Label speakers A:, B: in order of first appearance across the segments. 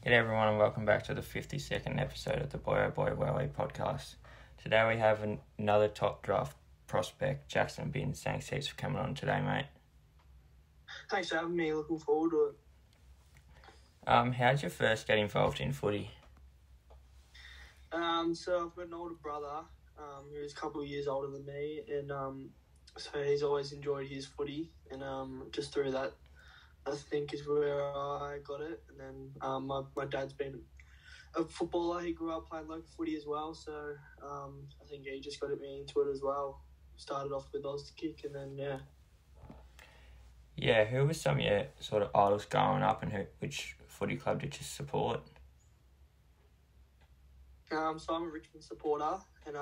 A: G'day everyone and welcome back to the 52nd episode of the Boy Oh Boy Wowee podcast. Today we have another top draft prospect, Jaxon Bins. Thanks heaps for coming on today, mate.
B: Thanks for having me. Looking forward to it.
A: How'd you first get involved in footy?
B: So I've got an older brother who's a couple of years older than me, and so he's always enjoyed his footy, and just through that, I think is where I got it. And then my dad's been a footballer. He grew up playing local footy as well, so I think he just got me into it as well. Started off with Oz to kick, and then
A: Yeah, who was some of your sort of idols growing up, and which footy club did you support?
B: So I'm a Richmond supporter, and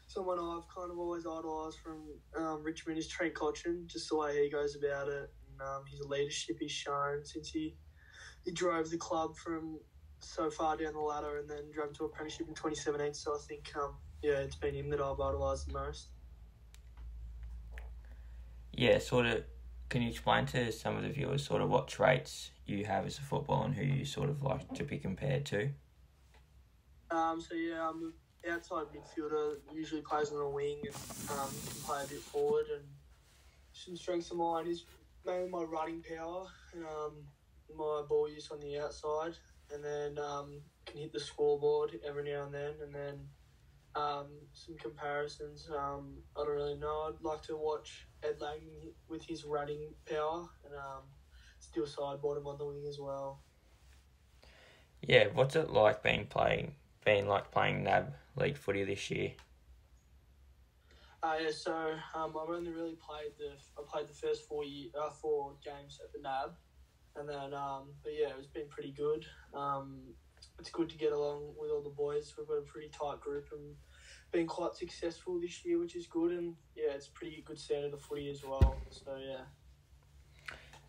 B: someone I've kind of always idolised from Richmond is Trent Cotchin, just the way he goes about it, and his leadership he's shown since he drove the club from so far down the ladder and then drove to a premiership in 2017. So I think, it's been him that I've idolised the most.
A: Yeah, can you explain to some of the viewers sort of what traits you have as a footballer and who you sort of like to be compared to?
B: I'm an outside midfielder, usually plays on the wing and can play a bit forward. And some strengths of mine is mainly my running power and my ball use on the outside, and then can hit the scoreboard every now and then. And then some comparisons, I don't really know. I'd like to watch Ed Lang with his running power and still side bottom on the wing as well.
A: Yeah, what's it like playing NAB League footy this year?
B: I've only really played the first 4 games at the NAB, and then it's been pretty good. It's good to get along with all the boys. We've got a pretty tight group and been quite successful this year, which is good. And it's pretty good standard of footy as well. So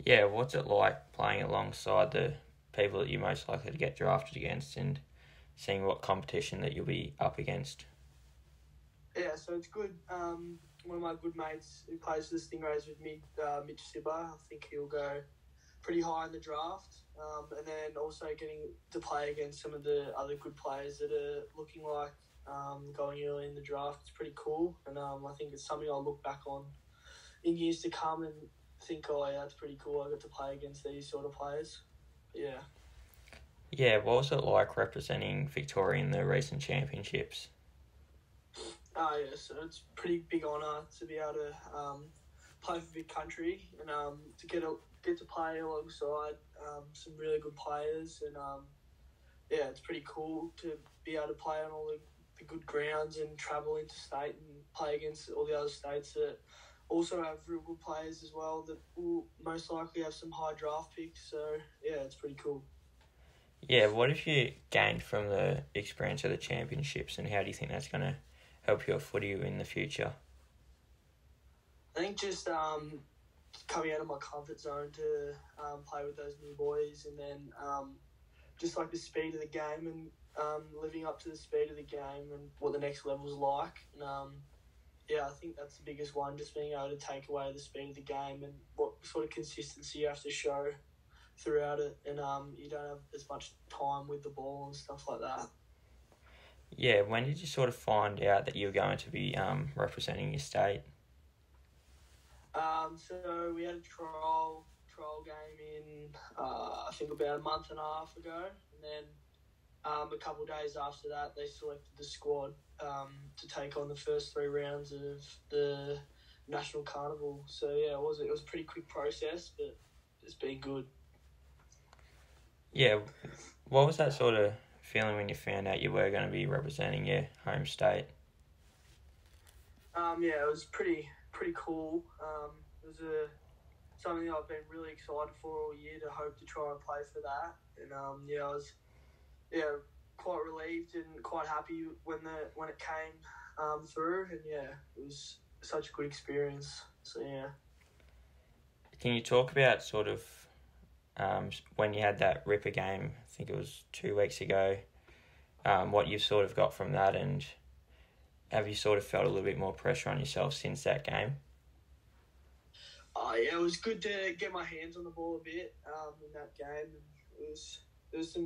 A: Yeah, what's it like playing alongside the people that you're most likely to get drafted against and seeing what competition that you'll be up against?
B: Yeah, so it's good. One of my good mates who plays for the Stingrays with me, Mitch Sibber, I think he'll go pretty high in the draft. And then also getting to play against some of the other good players that are looking like going early in the draft. It's pretty cool. And I think it's something I'll look back on in years to come and think, that's pretty cool. I got to play against these sort of players. Yeah.
A: Yeah, what was it like representing Victoria in the recent championships?
B: So it's a pretty big honour to be able to play for big country and to get to play alongside some really good players, and it's pretty cool to be able to play on all the good grounds and travel interstate and play against all the other states that also have real good players as well that will most likely have some high draft picks. So it's pretty cool.
A: Yeah, what have you gained from the experience of the championships, and how do you think that's going to help your footy in the future?
B: I think just coming out of my comfort zone to play with those new boys, and then just like the speed of the game and living up to the speed of the game and what the next level's like. And I think that's the biggest one, just being able to take away the speed of the game and what sort of consistency you have to show throughout it, and you don't have as much time with the ball and stuff like that.
A: Yeah, when did you sort of find out that you were going to be representing your state?
B: So we had a trial game in I think about a month and a half ago, and then a couple of days after that they selected the squad to take on the first 3 rounds of the National Carnival. So it was a pretty quick process, but it's been good.
A: Yeah, what was that sort of feeling when you found out you were going to be representing your home state?
B: It was pretty cool. It was something I've been really excited for all year, to hope to try and play for that. And I was quite relieved and quite happy when it came through. And it was such a good experience. So
A: Can you talk about sort of when you had that Ripper game, I think it was 2 weeks ago, what you've sort of got from that, and have you sort of felt a little bit more pressure on yourself since that game?
B: It was good to get my hands on the ball a bit in that game. And it there's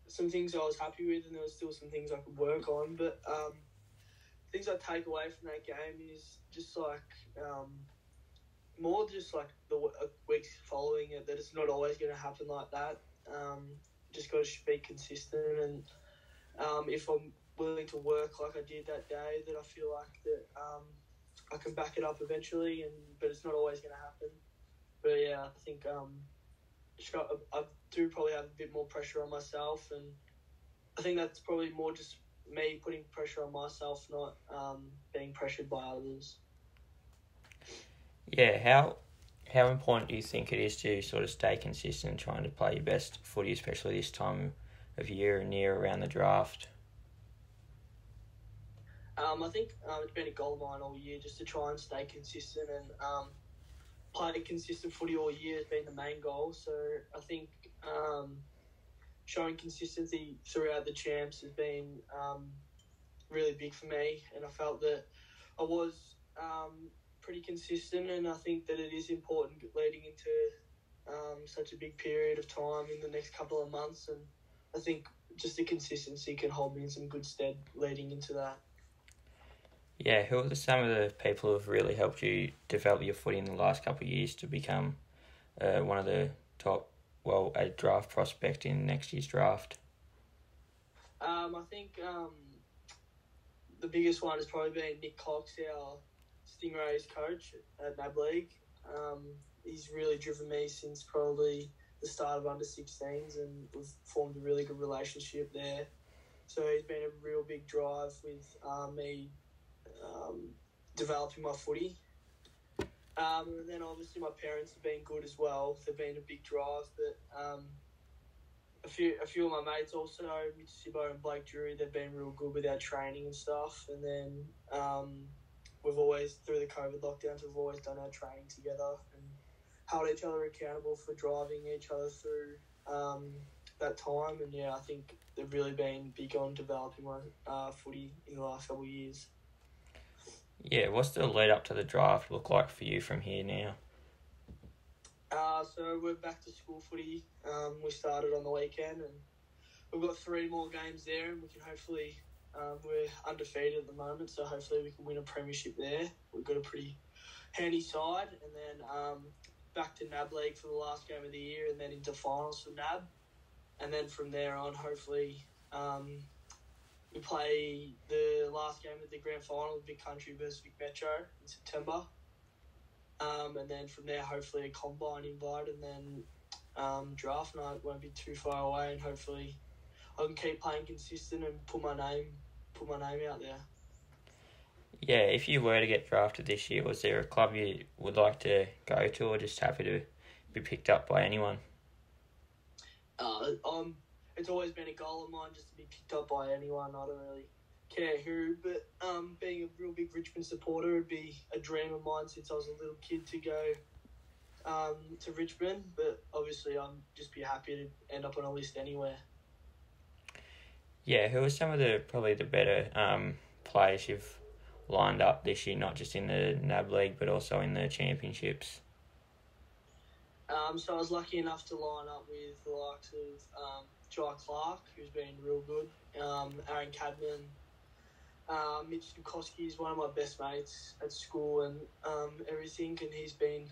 B: some things I was happy with, and there was still some things I could work on. But things I take away from that game is just like more just like the weeks following it, that it's not always going to happen like that. Just got to be consistent, and if I'm willing to work like I did that day, that I feel like that I can back it up eventually. But it's not always going to happen. But yeah, I think I do probably have a bit more pressure on myself, and I think that's probably more just me putting pressure on myself, not being pressured by others.
A: Yeah, how important do you think it is to sort of stay consistent trying to play your best footy, especially this time of year and near around the draft?
B: I think it's been a goal of mine all year just to try and stay consistent and play consistent footy all year has been the main goal. So I think showing consistency throughout the champs has been really big for me, and I felt that I was pretty consistent, and I think that it is important leading into such a big period of time in the next couple of months, and I think just the consistency can hold me in some good stead leading into that.
A: Yeah, who are some of the people who have really helped you develop your footy in the last couple of years to become one of the top, a draft prospect in next year's draft?
B: I think the biggest one has probably been Nick Cox, our Stingrays coach at NAB League. He's really driven me since probably the start of under-16s, and we've formed a really good relationship there. So he's been a real big drive with me developing my footy. And then obviously my parents have been good as well. They've been a big drive, but a few of my mates also, Mitch Sibbo and Blake Drury, they've been real good with our training and stuff. And then we've always, through the COVID lockdowns, we've always done our training together and held each other accountable for driving each other through that time. And yeah, I think they've really been big on developing my footy in the last couple of years.
A: Yeah, what's the lead up to the draft look like for you from here now?
B: So we're back to school footy. We started on the weekend, and we've got 3 more games there, and we can hopefully, we're undefeated at the moment, so hopefully we can win a premiership there. We've got a pretty handy side, and then back to NAB League for the last game of the year, and then into finals for NAB. And then from there on, hopefully, we play the last game of the grand final, Big Country versus Vic Metro in September. And then from there, hopefully a combine invite, and then draft night won't be too far away, and hopefully I can keep playing consistent and put my name out there.
A: Yeah, if you were to get drafted this year, was there a club you would like to go to, or just happy to be picked up by anyone?
B: It's always been a goal of mine just to be picked up by anyone. I don't really care who, but being a real big Richmond supporter would be a dream of mine since I was a little kid to go to Richmond. But obviously, I'm just be happy to end up on a list anywhere.
A: Yeah, who are some of probably the better players you've lined up this year, not just in the NAB League but also in the championships?
B: So I was lucky enough to line up with the likes of Jai Clark, who's been real good, Aaron Cadman, Mitch Dukowski is one of my best mates at school and everything, and he's been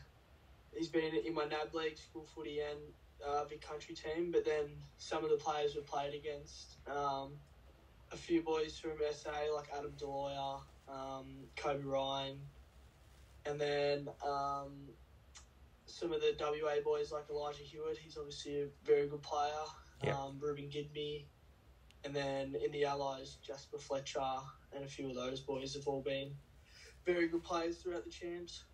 B: in my NAB League, school footy and Vic Country team. But then some of the players we played against, a few boys from SA like Adam Deloyer, Kobe Ryan, and then some of the WA boys like Elijah Hewitt, he's obviously a very good player.
A: Yep.
B: Ruben Gidby, and then in the Allies, Jasper Fletcher, and a few of those boys have all been very good players throughout the champs.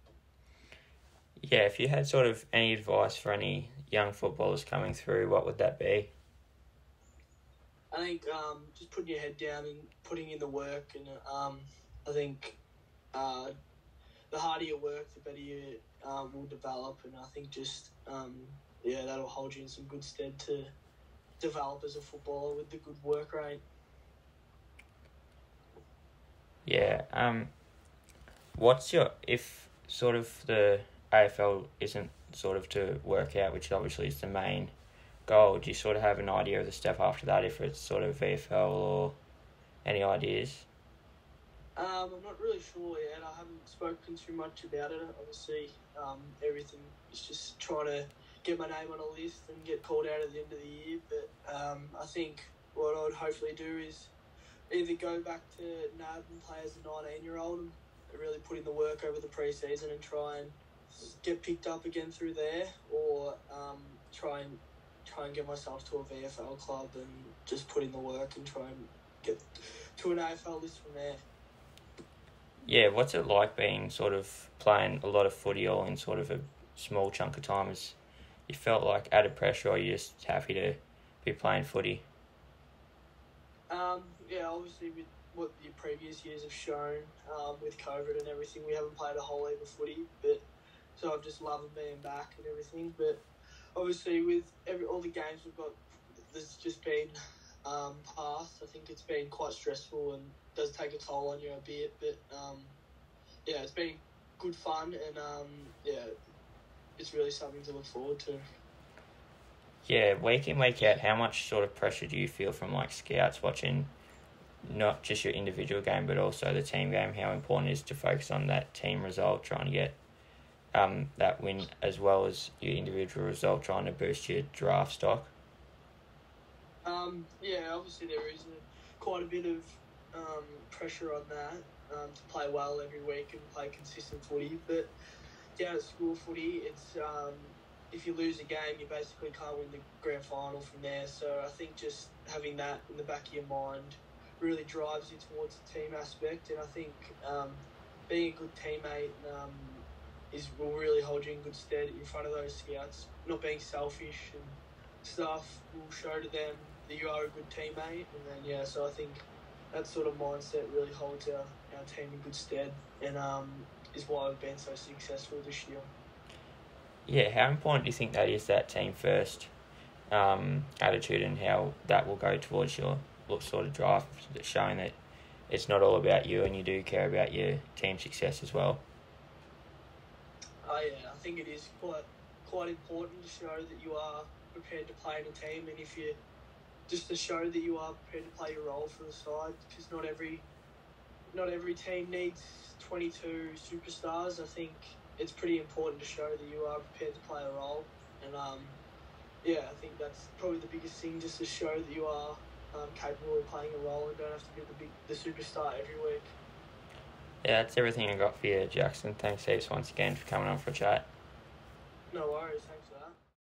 A: Yeah, if you had sort of any advice for any young footballers coming through, what would that be?
B: I think just putting your head down and putting in the work, and I think the harder you work, the better you will develop, and I think just that'll hold you in some good stead to develop as a footballer with the good work rate.
A: Yeah. What's if the AFL isn't sort of to work out, which obviously is the main goal, do you sort of have an idea of the step after that, if it's sort of VFL or any ideas?
B: I'm not really sure yet. I haven't spoken too much about it. Obviously, everything is just trying to get my name on a list and get called out at the end of the year. But I think what I would hopefully do is either go back to NAB and play as a 19-year-old and really put in the work over the pre-season and try and get picked up again through there, or try and get myself to a VFL club and just put in the work and try and get to an AFL list from there.
A: Yeah, what's it like being sort of playing a lot of footy all in sort of a small chunk of time? Is you felt like added pressure, or you just happy to be playing footy?
B: Yeah, obviously with what the previous years have shown, with COVID and everything, we haven't played a whole heap of footy, but so I've just loved being back and everything. But obviously with all the games we've got, there's just been past. I think it's been quite stressful and does take a toll on you a bit. But yeah, it's been good fun and yeah, it's really something to look forward to.
A: Yeah, week in, week out, how much sort of pressure do you feel from like scouts watching not just your individual game but also the team game? How important it is to focus on that team result, trying to get that win, as well as your individual result, trying to boost your draft stock?
B: Yeah, obviously there is quite a bit of pressure on that to play well every week and play consistent footy. But down at school footy, it's if you lose a game, you basically can't win the grand final from there. So I think just having that in the back of your mind really drives you towards the team aspect. And I think being a good teammate will really hold you in good stead in front of those scouts. Not being selfish and stuff will show to them that you are a good teammate. And then, yeah, so I think that sort of mindset really holds our team in good stead and is why we've been so successful this year.
A: Yeah, how important do you think that is, that team first attitude, and how that will go towards your sort of draft, showing that it's not all about you and you do care about your team success as well?
B: Yeah, I think it is quite important to show that you are prepared to play in a team, and if you just to show that you are prepared to play your role for the side, because not every team needs 22 superstars. I think it's pretty important to show that you are prepared to play a role, and yeah, I think that's probably the biggest thing, just to show that you are capable of playing a role and don't have to be the superstar every week.
A: Yeah, that's everything I got for you, Jaxon. Thanks heaps once again for coming on for a chat.
B: No worries, thanks for that.